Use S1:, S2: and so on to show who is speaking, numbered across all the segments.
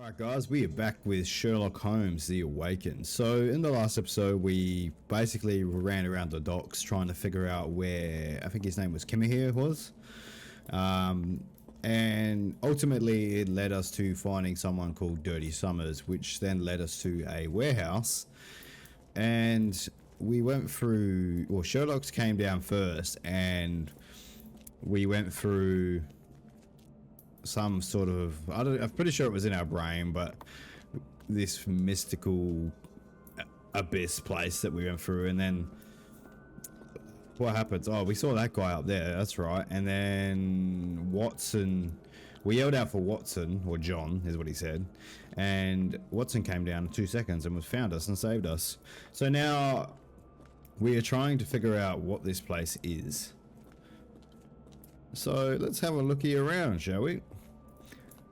S1: Alright guys, we are back with Sherlock Holmes, The Awakened. So in the last episode we basically ran around the docks trying to figure out where, I think his name was Kimahir was. And ultimately it led us to finding someone called Dirty Summers, which then led us to a warehouse. And we went through, well, Sherlock's came down first and we went through some sort of, I'm pretty sure it was in our brain, but this mystical abyss place that we went through. And then what happens? Oh, we saw that guy up there, that's right. And then Watson, we yelled out for Watson, or John is what he said, and Watson came down in 2 seconds and found us and saved us. So now we are trying to figure out what this place is. So let's have a looky around, shall we?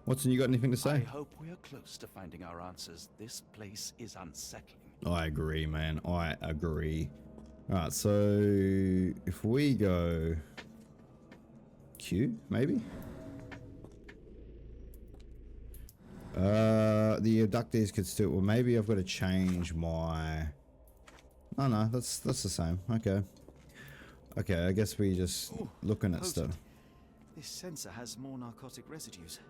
S1: Watson, you got anything to say?
S2: I hope we are close to finding our answers. This place is unsettling.
S1: I agree, man. I agree. Alright, so if we go Q, maybe? The abductees could still, well, maybe I've got to change my, oh no, that's the same. Okay. Okay, I guess we just looking at stuff.
S2: This sensor has more narcotic residues.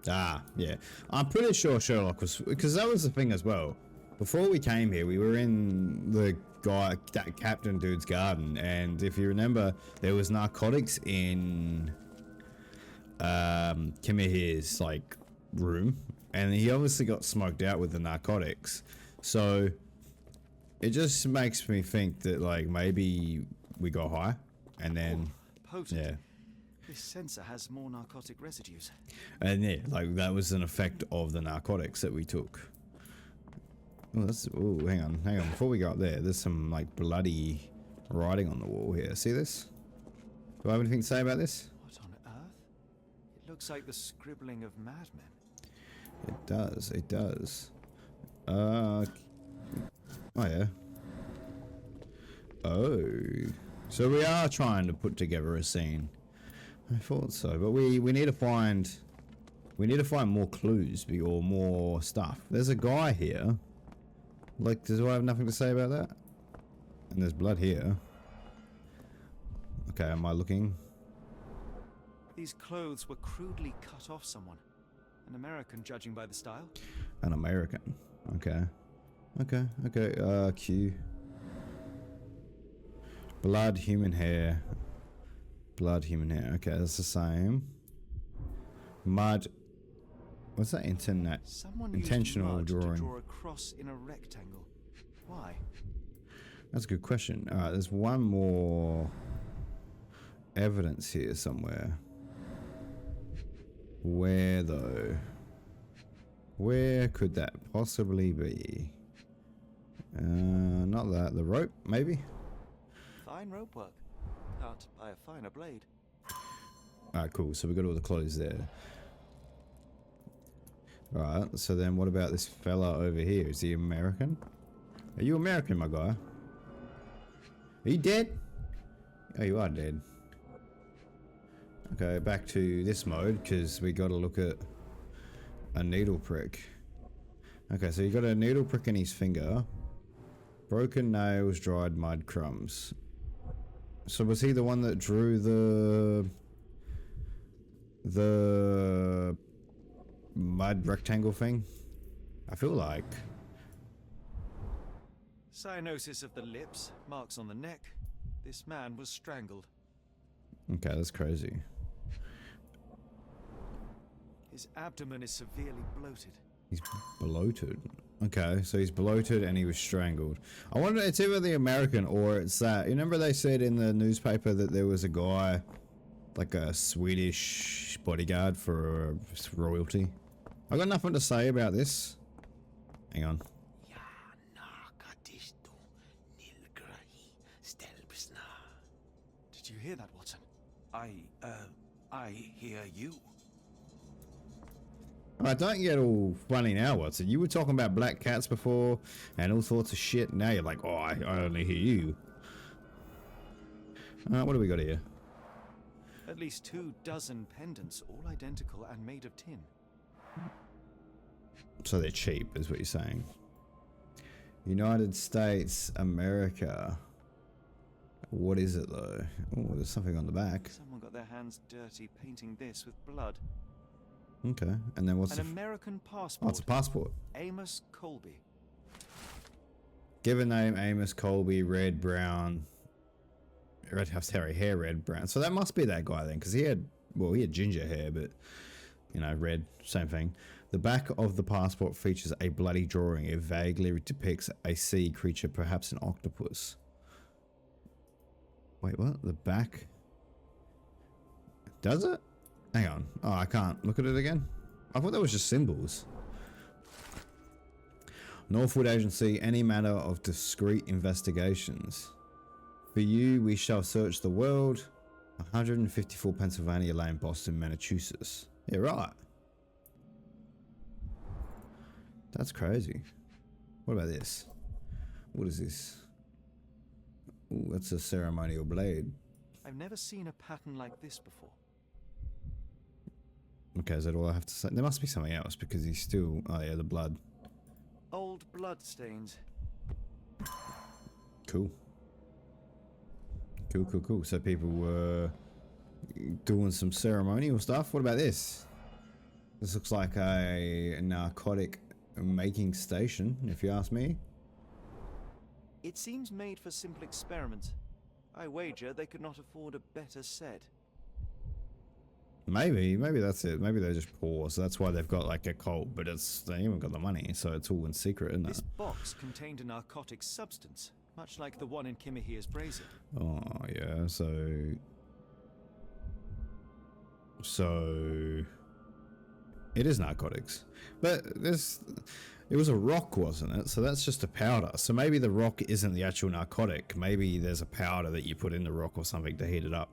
S1: Ah, yeah. I'm pretty sure Sherlock was, because that was the thing as well. Before we came here, we were in the guy, that captain dude's garden, and if you remember, there was narcotics in Kimahir's like room, and he obviously got smoked out with the narcotics. So it just makes me think that like maybe we got high, and then yeah.
S2: This sensor has more narcotic residues.
S1: And yeah, like that was an effect of the narcotics that we took. Oh, that's, oh, hang on. Before we go up there, there's some like bloody writing on the wall here. See this? Do I have anything to say about this?
S2: What on earth? It looks like the scribbling of madmen.
S1: It does. It does. Oh yeah. Oh, so we are trying to put together a scene. I thought so, but we need to find more clues or more stuff. There's a guy here. Like, do I have nothing to say about that? And there's blood here. Okay, am I looking?
S2: These clothes were crudely cut off someone. An American, judging by the style.
S1: An American. Okay. Q. Blood, human hair. Blood, human hair. Okay, that's the same. Mud. What's that? Intentional
S2: mud
S1: drawing.
S2: To draw a cross in a rectangle. Why?
S1: That's a good question. Alright, there's one more evidence here somewhere. Where though? Where could that possibly be? Not that. The rope, maybe?
S2: Fine rope work. Can't buy a finer blade.
S1: Alright, cool. So we got all the clothes there. Alright, so then what about this fella over here? Is he American? Are you American, my guy? Are you dead? Oh, you are dead. Okay, back to this mode, because we got to look at a needle prick. Okay, so you got a needle prick in his finger. Broken nails, dried mud crumbs. So was he the one that drew the mud rectangle thing? I feel like.
S2: Cyanosis of the lips, marks on the neck. This man was strangled.
S1: Okay, that's crazy.
S2: His abdomen is severely bloated.
S1: He's bloated. Okay, so he's bloated and he was strangled. I wonder, it's either the American or it's that. You remember they said in the newspaper that there was a guy, like a Swedish bodyguard for royalty? I got nothing to say about this. Hang on.
S2: Did you hear that, Watson? I hear you.
S1: Alright, don't get all funny now, Watson. You were talking about black cats before and all sorts of shit. Now you're like, oh, I only hear you. What do we got here?
S2: At least 24 pendants, all identical and made of tin.
S1: So they're cheap, is what you're saying. United States, America. What is it though? Oh, there's something on the back.
S2: Someone got their hands dirty painting this with blood.
S1: Okay, and then what's
S2: An American
S1: Oh,
S2: passport.
S1: it's a passport.
S2: Amos Colby.
S1: Given name Amos Colby, red, brown. Red house hairy hair, red, brown. So that must be that guy then, because he had ginger hair, but you know, red, same thing. The back of the passport features a bloody drawing. It vaguely depicts a sea creature, perhaps an octopus. Wait, what? The back? Does it? Hang on. Oh, I can't look at it again. I thought that was just symbols. Northwood Agency, any matter of discreet investigations. For you, we shall search the world. 154 Pennsylvania Lane, Boston, Massachusetts. Yeah, right. That's crazy. What about this? What is this? Ooh, that's a ceremonial blade.
S2: I've never seen a pattern like this before.
S1: Okay, is that all I have to say? There must be something else because he's still... Oh yeah, the blood.
S2: Old blood stains.
S1: Cool. Cool. So people were doing some ceremonial stuff. What about this? This looks like a narcotic making station, if you ask me.
S2: It seems made for simple experiment. I wager they could not afford a better set.
S1: Maybe that's it. Maybe they're just poor, so that's why they've got like a cult, but they haven't got the money, so it's all in secret, isn't it?
S2: This box contained a narcotic substance, much like the one in Kimihia's brazier.
S1: Oh yeah, so it is narcotics, but it was a rock, wasn't it? So that's just a powder. So maybe the rock isn't the actual narcotic. Maybe there's a powder that you put in the rock or something to heat it up.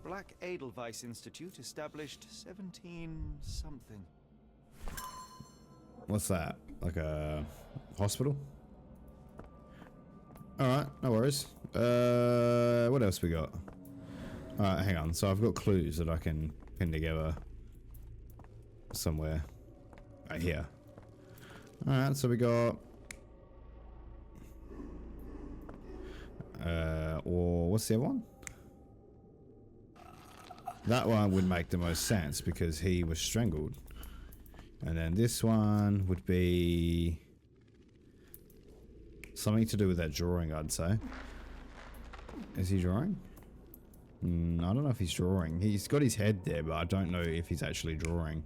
S2: Black Edelweiss Institute, established 17-something.
S1: What's that? Like a hospital? Alright, no worries. What else we got? Alright, hang on. So I've got clues that I can pin together somewhere. Right here. Alright, so we got... or what's the other one? That one would make the most sense because he was strangled. And then this one would be... something to do with that drawing, I'd say. Is he drawing? I don't know if he's drawing. He's got his head there, but I don't know if he's actually drawing.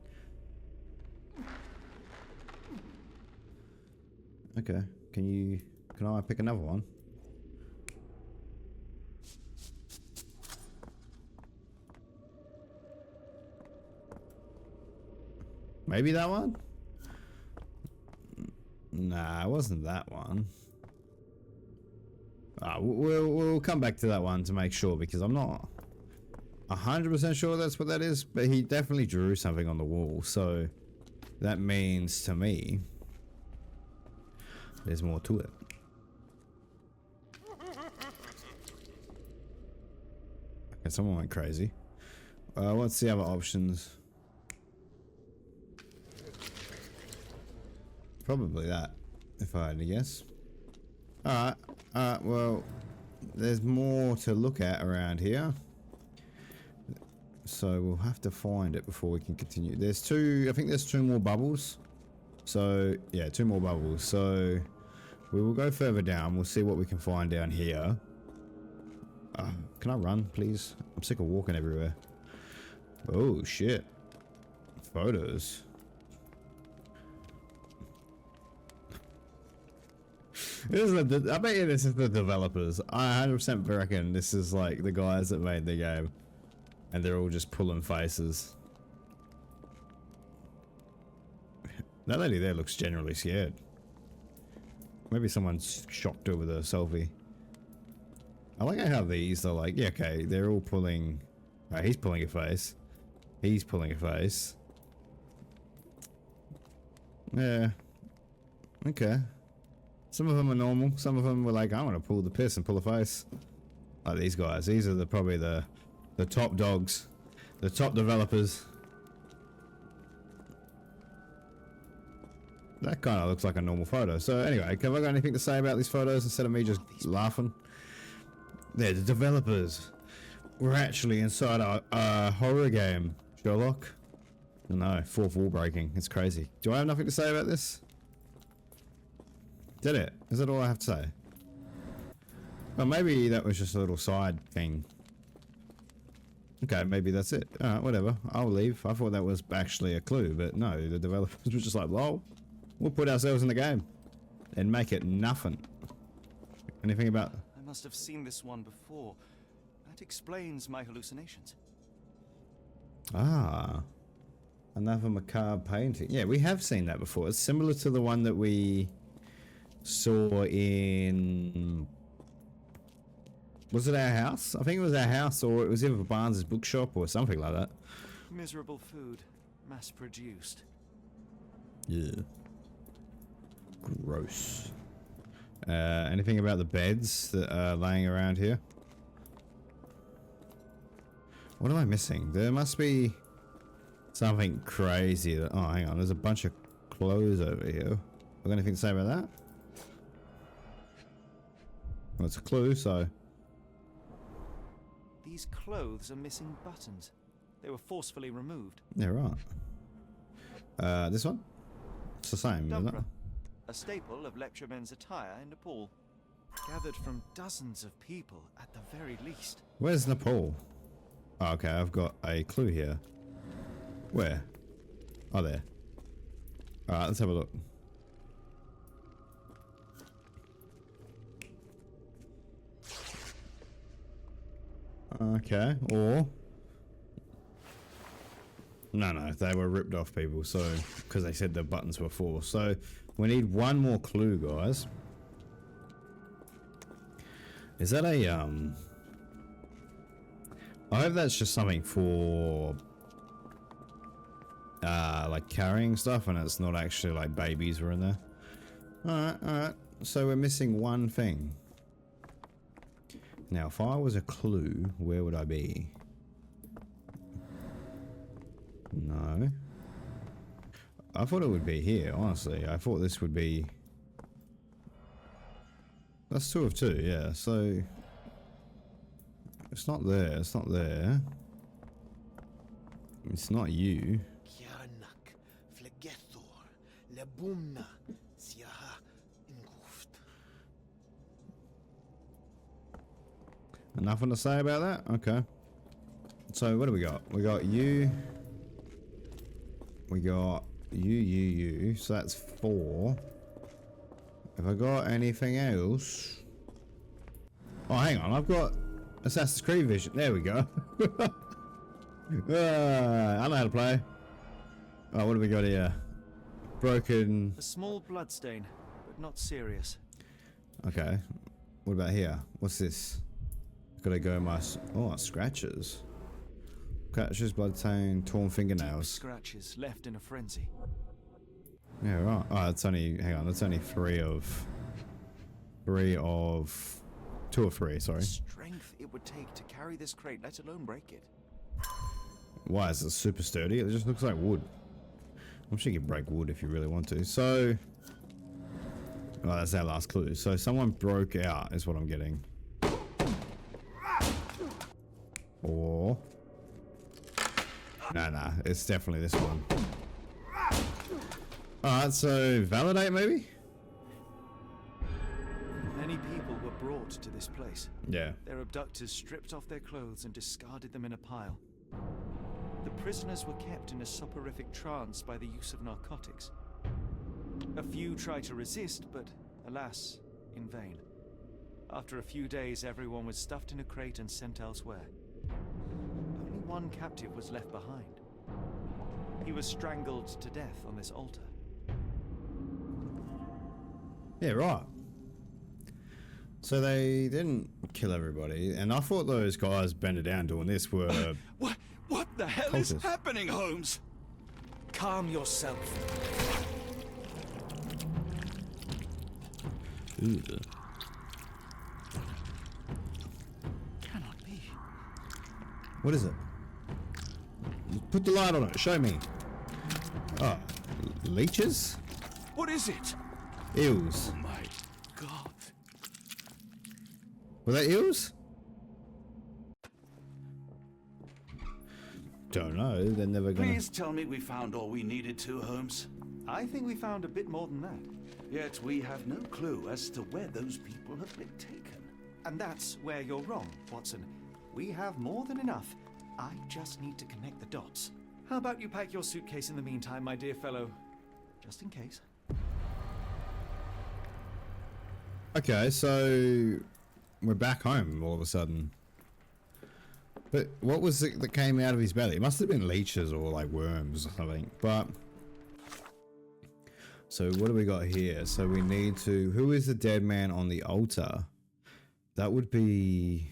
S1: Okay. Can I pick another one? Maybe that one? Nah, it wasn't that one. We'll come back to that one to make sure, because I'm not 100% sure that's what that is, but he definitely drew something on the wall, so that means to me there's more to it. Okay, someone went crazy. What's the other options? Probably that, if I had to guess. Alright, well, there's more to look at around here. So we'll have to find it before we can continue. I think there's 2 more bubbles. So, yeah, 2 more bubbles. So, we will go further down. We'll see what we can find down here. Can I run, please? I'm sick of walking everywhere. Oh, shit. Photos. I bet you this is the developers. I 100% reckon this is like the guys that made the game. And they're all just pulling faces. That lady there looks generally scared. Maybe someone's shocked over the selfie. I like how these are like, yeah, okay, they're all pulling... he's pulling a face. He's pulling a face. Yeah. Okay. Some of them are normal. Some of them were like, I want to pull the piss and pull a face. Like these guys. These are probably the top dogs. The top developers. That kind of looks like a normal photo. So anyway, have I got anything to say about these photos instead of me just laughing? Yeah, the developers were actually inside a horror game, Sherlock. No, fourth wall breaking. It's crazy. Do I have nothing to say about this? Did it? Is that all I have to say? Well, maybe that was just a little side thing. Okay, maybe that's it. Alright, whatever. I'll leave. I thought that was actually a clue, but no, the developers were just like, lol, we'll put ourselves in the game and make it nothing. Anything about...
S2: I must have seen this one before. That explains my hallucinations.
S1: Ah. Another macabre painting. Yeah, we have seen that before. It's similar to the one that we saw in... Was it our house? I think it was our house, or it was either Barnes' bookshop or something like that.
S2: Miserable food, mass-produced.
S1: Yeah. Gross. Anything about the beds that are laying around here? What am I missing? There must be something crazy that... Oh, hang on. There's a bunch of clothes over here. Got anything to say about that? Well, it's a clue, so...
S2: These clothes are missing buttons. They were forcefully removed.
S1: Yeah, right. This one? It's the same, isn't it?
S2: A staple of lecturemen's attire in Nepal. Gathered from dozens of people at the very least.
S1: Where's Nepal? Oh, okay, I've got a clue here. Where? Oh, there. Alright, let's have a look. Okay, or... No, they were ripped off people, so... Because they said the buttons were for. So, we need one more clue, guys. Is that a, I hope that's just something for... like carrying stuff, and it's not actually like babies were in there. Alright. So we're missing one thing. Now, if I was a clue, where would I be? No. I thought it would be here, honestly. I thought this would be... That's 2 of 2, yeah, so... It's not there, it's not there. It's not you. Nothing to say about that? Okay. So what do we got? We got you. We got you. So that's 4. Have I got anything else? Oh, hang on. I've got Assassin's Creed vision. There we go. I know how to play. Oh, what do we got here? Broken.
S2: A small bloodstain, but not serious.
S1: Okay. What about here? What's this? Gotta go my... Oh, scratches. Scratches, bloodstain, torn fingernails.
S2: Deep scratches left in a frenzy.
S1: Yeah, right. Oh, it's only... Hang on, it's only 3 of... 2 or 3, sorry.
S2: The strength it would take to carry this crate, let alone break it.
S1: Why, is it super sturdy? It just looks like wood. I'm sure you can break wood if you really want to. So... Oh, that's our last clue. So someone broke out, is what I'm getting. Or... Nah, it's definitely this one. Alright, so validate maybe?
S2: Many people were brought to this place.
S1: Yeah.
S2: Their abductors stripped off their clothes and discarded them in a pile. The prisoners were kept in a soporific trance by the use of narcotics. A few tried to resist, but alas, in vain. After a few days, everyone was stuffed in a crate and sent elsewhere. Only one captive was left behind. He was strangled to death on this altar.
S1: Yeah, right. So they didn't kill everybody, and I thought those guys bending down doing this were...
S2: What the hell is happening, Holmes? Calm yourself.
S1: Ooh.
S2: Cannot be.
S1: What is it? Put the light on it. Show me. Oh, leeches?
S3: What is it?
S1: Eels.
S3: Oh my God.
S1: Were they eels? Don't know. They're never gonna.
S3: Please tell me we found all we needed to, Holmes.
S2: I think we found a bit more than that.
S3: Yet we have no clue as to where those people have been taken.
S2: And that's where you're wrong, Watson. We have more than enough. I just need to connect the dots. How about you pack your suitcase in the meantime, my dear fellow? Just in case.
S1: Okay, so we're back home all of a sudden. But what was it that came out of his belly? It must have been leeches or like worms or something. But so what do we got here? So we need to. Who is the dead man on the altar? That would be.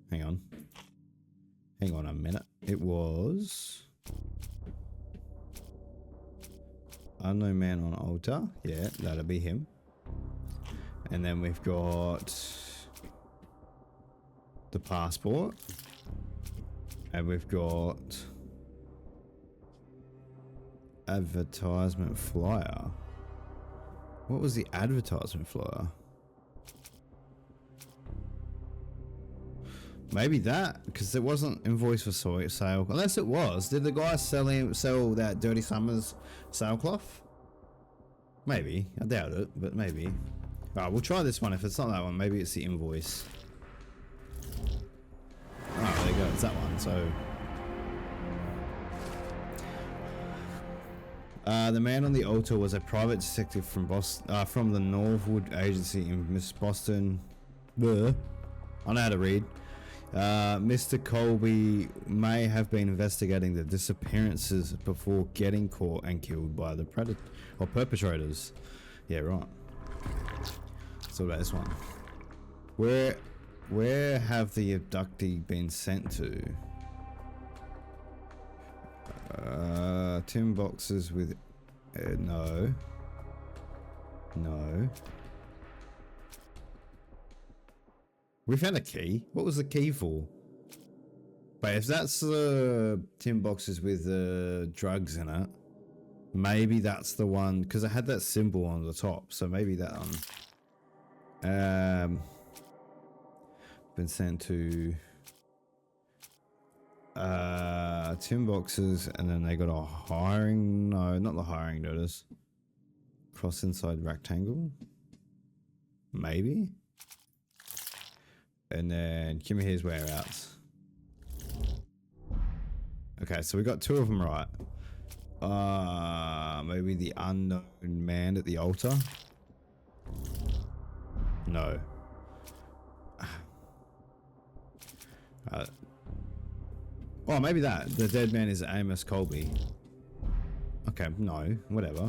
S1: Hang on. Hang on a minute. It was. Unknown man on altar. Yeah, that'll be him. And then we've got the passport. And we've got advertisement flyer. What was the advertisement flyer? Maybe that, because it wasn't invoice for sale. Unless it was. Did the guy sell that Dirty Summers sailcloth? Maybe. I doubt it, but maybe. Alright, we'll try this one. If it's not that one, maybe it's the invoice. Oh, there you go. It's that one. So, the man on the altar was a private detective from Boston, from the Norwood Agency in Miss Boston. Bleh. I know how to read. Mr. Colby may have been investigating the disappearances before getting caught and killed by the perpetrators. Yeah, right. So about this one. Where have the abductee been sent to? Tin boxes with no. We found a key. What was the key for? But if that's the tin boxes with drugs in it, maybe that's the one, because it had that symbol on the top. So maybe that one. Been sent to tin boxes, and then they got a hiring. No, not the hiring notice. Cross inside rectangle. Maybe. And then give me his whereabouts. Okay, so we got two of them right. Maybe the unknown man at the altar. No. Oh, maybe that. The dead man is Amos Colby. Okay, no, whatever.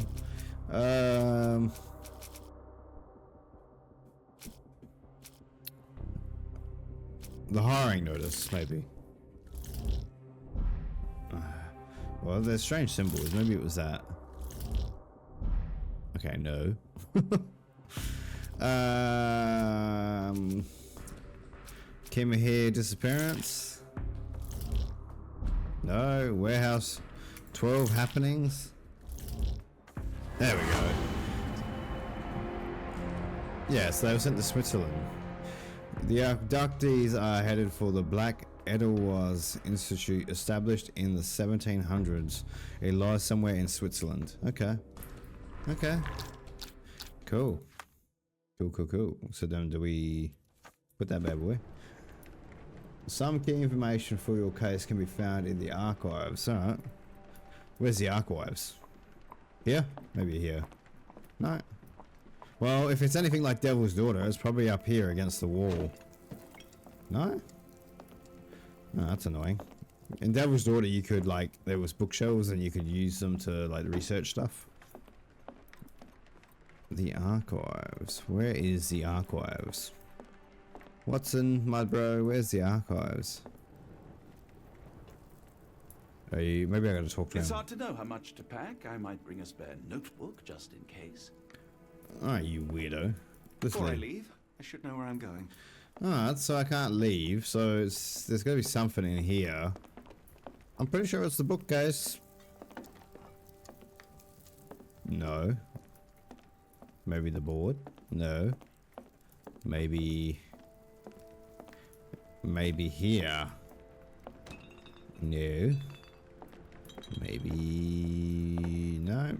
S1: The hiring notice, maybe. Well, there's strange symbols. Maybe it was that. Okay, no. Kim here disappearance. No. Warehouse 12 happenings. There we go. Yes, they were sent to Switzerland. The abductees are headed for the Black Edelweiss Institute, established in the 1700s. It lies somewhere in Switzerland. Okay. Okay. Cool. Cool. So then do we put that bad boy? Some key information for your case can be found in the archives. Alright. Where's the archives? Here? Maybe here. No. Well, if it's anything like Devil's Daughter, it's probably up here against the wall. No? Oh, that's annoying. In Devil's Daughter, you could, like, there was bookshelves and you could use them to, like, research stuff. The archives. Where is the archives? Watson, my bro, where's the archives? Are you, maybe I gotta talk to him.
S3: It's hard to know how much to pack. I might bring a spare notebook just in case.
S1: Alright, you weirdo.
S2: Before I leave, I should know where I'm going.
S1: Alright, so I can't leave, so there's gotta be something in here. I'm pretty sure it's the bookcase. No. Maybe the board? No. Maybe here? No. Maybe no.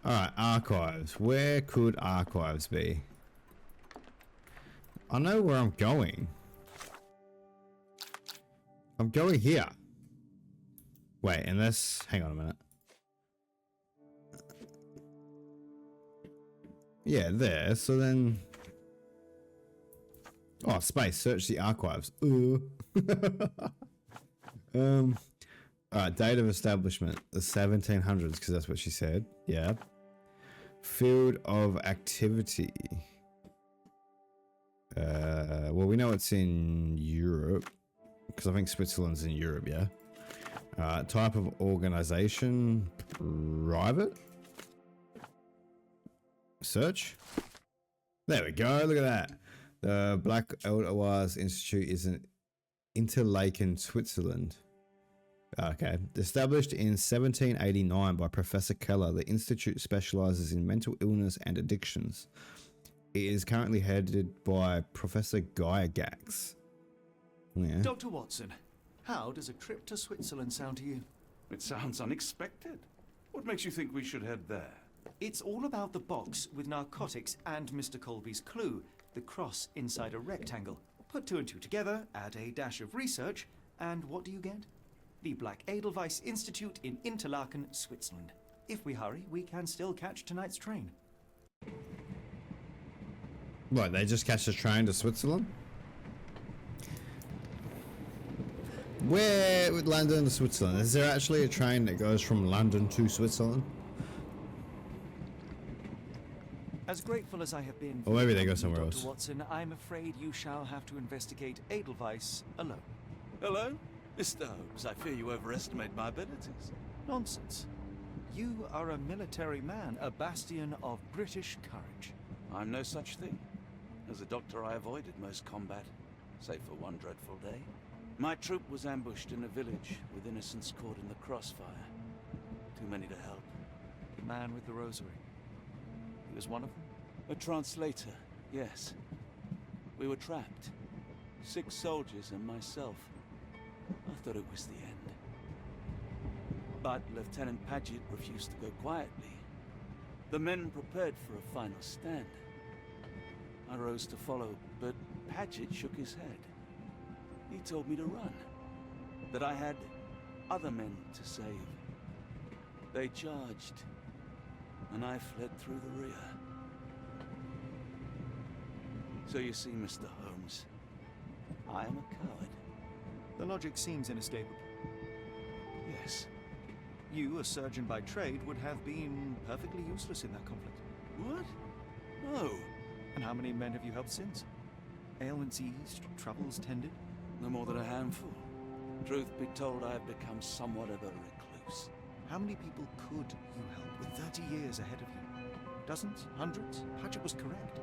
S1: Alright, archives. Where could archives be? I know where I'm going. I'm going here. Wait, unless... Hang on a minute. Yeah, there. So then... Oh, space. Search the archives. Alright, date of establishment. The 1700s, because that's what she said. Yeah. Field of activity. Well, we know it's in Europe. Because I think Switzerland's in Europe, yeah? Type of organization. Private? Search? There we go, look at that. The Black Elders Institute is in Interlaken, Switzerland. Okay. Established in 1789 by Professor Keller, the institute specializes in mental illness and addictions. It is currently headed by Professor Gygax. Yeah.
S2: Dr. Watson, how does a trip to Switzerland sound to you?
S3: It sounds unexpected. What makes you think we should head there?
S2: It's all about the box with narcotics and Mr. Colby's clue, the cross inside a rectangle. Put two and two together, add a dash of research, and what do you get? The Black Edelweiss Institute in Interlaken, Switzerland. If we hurry, we can still catch tonight's train.
S1: What, they just catch a train to Switzerland? Where would London to Switzerland? Is there actually a train that goes from London to Switzerland?
S2: As grateful as I have been,
S1: Or maybe they go somewhere
S2: Dr.
S1: else.
S2: Watson, I'm afraid you shall have to investigate Edelweiss alone.
S3: Hello? Mr. Holmes, I fear you overestimate my abilities.
S2: Nonsense. You are a military man, a bastion of British courage.
S3: I'm no such thing. As a doctor, I avoided most combat, save for one dreadful day. My troop was ambushed in a village with innocents caught in the crossfire. Too many to help.
S2: The man with the rosary. He was one of them?
S3: A translator, yes. We were trapped. 6 soldiers and myself. I thought it was the end. But Lieutenant Paget refused to go quietly. The men prepared for a final stand. I rose to follow, but Paget shook his head. He told me to run. That I had other men to save. They charged, and I fled through the rear. So you see, Mr. Holmes, I am a coward.
S2: The logic seems inescapable.
S3: Yes.
S2: You, a surgeon by trade, would have been perfectly useless in that conflict.
S3: What? No.
S2: And how many men have you helped since? Ailments eased, troubles tended?
S3: No more than a handful. Truth be told, I have become somewhat of a recluse.
S2: How many people could you help with 30 years ahead of you? Dozens? Hundreds? Paget was correct.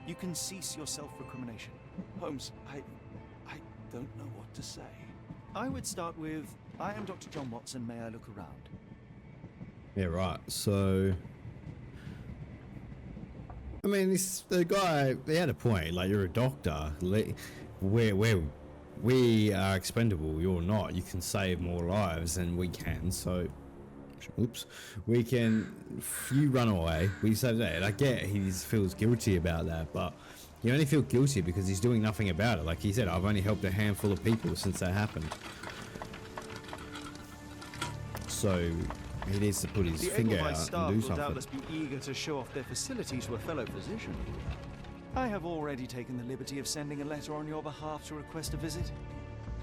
S2: You can cease your self-recrimination.
S3: Holmes, I don't know what to say.
S2: I would start with, I am Dr. John Watson, may I look around?
S1: Yeah, right. So, I mean, the guy, he had a point. Like, you're a doctor. We are expendable. You're not. You can save more lives than we can. So, oops. We can. You run away. We say that. I get he feels guilty about that, but you only feel guilty because he's doing nothing about it. Like he said, I've only helped a handful of people since that happened. So he needs to put his finger out and do
S2: staff will
S1: something.
S2: doubtless be eager to show off their facility to a fellow physician. I have already taken the liberty of sending a letter on your behalf to request a visit.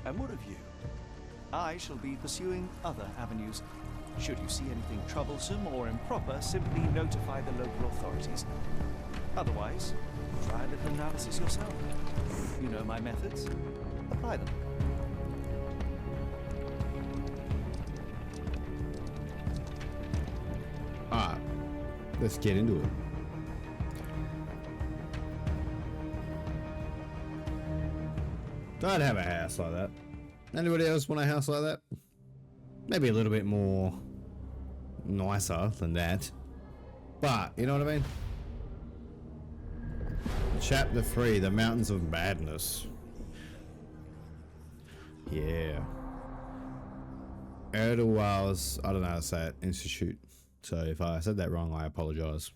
S3: And what of you?
S2: I shall be pursuing other avenues. Should you see anything troublesome or improper, simply notify the local authorities. Otherwise, try a little analysis yourself. You know my methods. Apply them.
S1: Alright, let's get into it. I'd have a house like that. Anybody else want a house like that? Maybe a little bit more nicer than that. But, you know what I mean? Chapter 3, The Mountains of Madness. Yeah. Erdogan's, I don't know how to say it, Institute. So if I said that wrong, I apologize.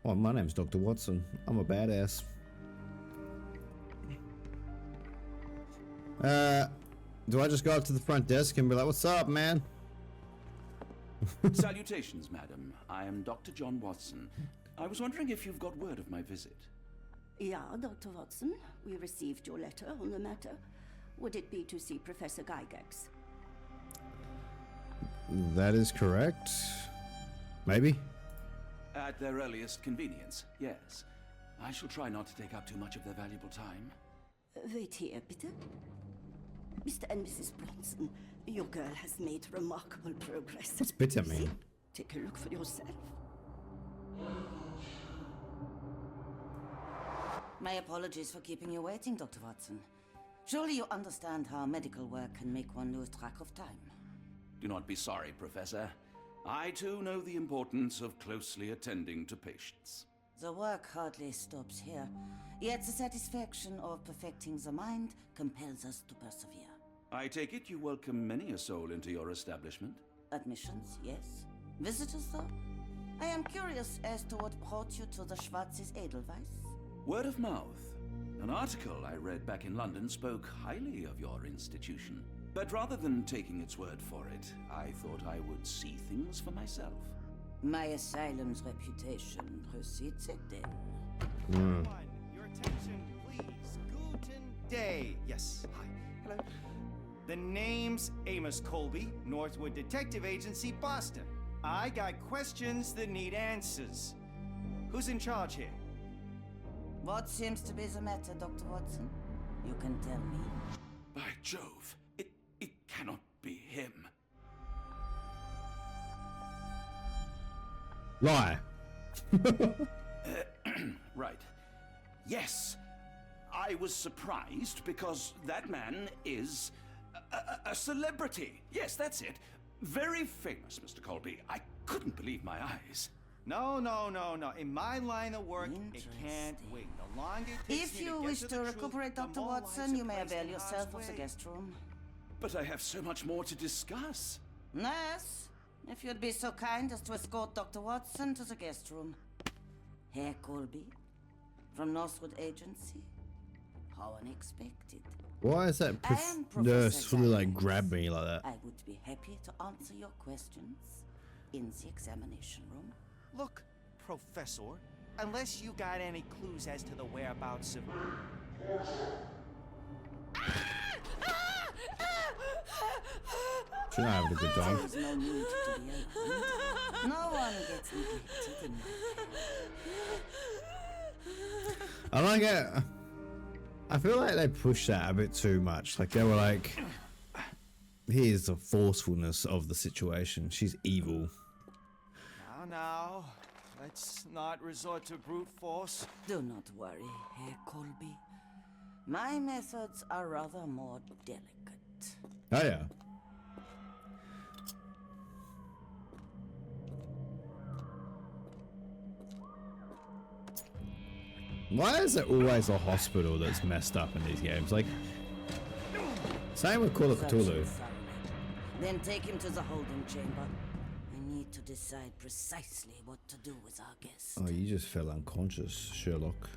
S1: Oh, my name's Dr. Watson. I'm a badass. Do I just go up to the front desk and be like, what's up, man?
S3: Salutations, madam. I am Dr. John Watson. I was wondering if you've got word of my visit.
S4: Yeah, Dr. Watson. We received your letter on the matter. Would it be to see Professor Gygax?
S1: That is correct. Maybe.
S3: At their earliest convenience, yes. I shall try not to take up too much of their valuable time.
S4: Wait here, bitte. Mr. and Mrs. Bronson, your girl has made remarkable progress.
S1: What's bitter
S4: See?
S1: mean?
S4: Take a look for yourself.
S5: My apologies for keeping you waiting, Dr. Watson. Surely you understand how medical work can make one lose track of time.
S3: Do not be sorry, Professor. I too know the importance of closely attending to patients.
S5: The work hardly stops here, yet the satisfaction of perfecting the mind compels us to persevere.
S3: I take it you welcome many a soul into your establishment?
S5: Admissions, yes. Visitors, though? I am curious as to what brought you to the Schwarzes Edelweiss.
S3: Word of mouth. An article I read back in London spoke highly of your institution. But rather than taking its word for it, I thought I would see things for myself.
S5: My asylum's reputation precedes it, then.
S2: Your attention, please. Guten Day. Yes. Hi. Hello. The name's Amos Colby, Northwood Detective Agency, Boston. I got questions that need answers. Who's in charge here?
S5: What seems to be the matter, Dr. Watson? You can tell me.
S3: By Jove, it cannot be him.
S1: Lie.
S3: Right. Yes. I was surprised because that man is a celebrity. Yes, that's it. Very famous, Mr. Colby. I couldn't believe my eyes.
S2: No. In my line of work, it can't wait. The longer it takes
S5: If
S2: me
S5: you
S2: to get
S5: wish
S2: to
S5: to
S2: the
S5: recuperate,
S2: truth, the
S5: Dr.
S2: more
S5: Watson,
S2: lives
S5: you
S2: are
S5: may
S2: placed
S5: avail
S2: in
S5: yourself
S2: harm's
S5: of the
S2: way.
S5: guest room.
S3: But I have so much more to discuss.
S5: Nurse, if you'd be so kind as to escort Dr. Watson to the guest room. Herr Colby, from Northwood Agency. How unexpected.
S1: Why is that
S5: I am
S1: nurse
S5: Professor
S1: fully like
S5: Gygax.
S1: grab me like that?
S5: I would be happy to answer your questions in the examination room.
S2: Look, Professor, unless you got any clues as to the whereabouts of...
S1: She's not having a good time.
S5: There's no need to be alarmed. No one gets neglected in my care.
S1: I like it. I feel like they pushed that a bit too much. Like they were like, here's the forcefulness of the situation. She's evil.
S2: Now, let's not resort to brute force.
S5: Do not worry, Herr Colby. My methods are rather more delicate.
S1: Oh yeah. Why is it always a hospital that's messed up in these games? Like, same with Call of
S5: Search
S1: Cthulhu.
S5: him thoroughly. Then take him to the holding chamber. I need to decide precisely what to do with our guest.
S1: Oh, you just fell unconscious, Sherlock.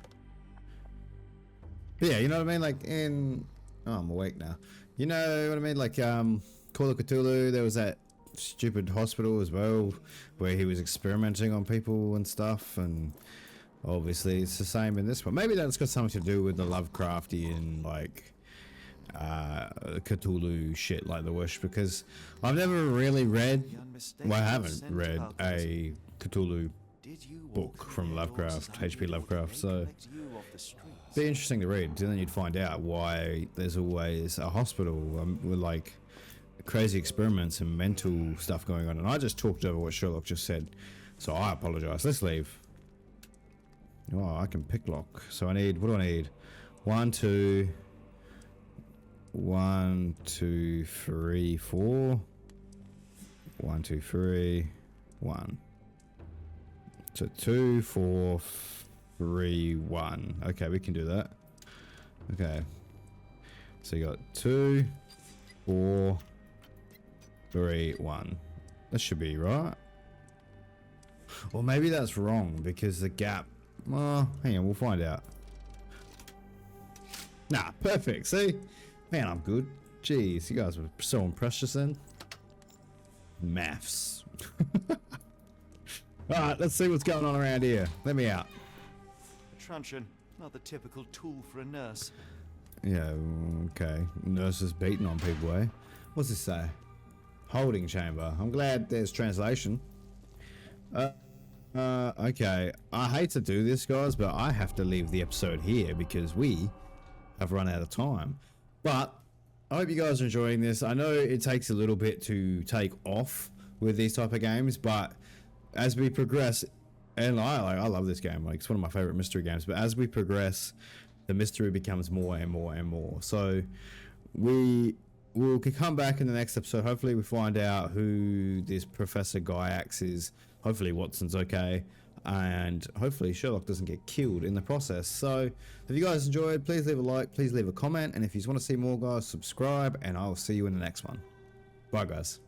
S1: But yeah, you know what I mean? Like in... Oh, I'm awake now. You know what I mean? Like, Call of Cthulhu, there was that stupid hospital as well, where he was experimenting on people and stuff, and obviously it's the same in this one. Maybe that's got something to do with the Lovecraftian, like, Cthulhu shit, like the Wish, because I've never really read, well, I haven't read a Cthulhu book from Lovecraft, H.P. Lovecraft, so it'd be interesting to read, and then you'd find out why there's always a hospital with like crazy experiments and mental stuff going on. And I just talked over what Sherlock just said, so I apologize. Let's leave. Oh, I can pick lock. So I need, what do I need? 1, 2, 1, 2, 3, 4, 1, 2, 3, 1. So 2, 4, 3, 1. Okay, we can do that. Okay. So you got 2, 4, 3, 1. That should be right. Or maybe that's wrong because the gap. Well, hang on, we'll find out. Nah, perfect. See? Man, I'm good. Jeez, you guys were so impressed just then. Maths. Alright, let's see what's going on around here. Let me out.
S2: A truncheon, not the typical tool for a nurse.
S1: Yeah, okay. Nurses beating on people, eh? What's this say? Holding chamber. I'm glad there's translation. Okay. I hate to do this, guys, but I have to leave the episode here because we have run out of time. But I hope you guys are enjoying this. I know it takes a little bit to take off with these type of games, but as we progress, and I love this game. Like, it's one of my favorite mystery games. But as we progress, the mystery becomes more and more and more. So we will come back in the next episode. Hopefully, we find out who this Professor Gaiax is. Hopefully, Watson's okay, and hopefully Sherlock doesn't get killed in the process. So if you guys enjoyed, please leave a like, please leave a comment, and if you want to see more, guys, subscribe, and I'll see you in the next one. Bye, guys.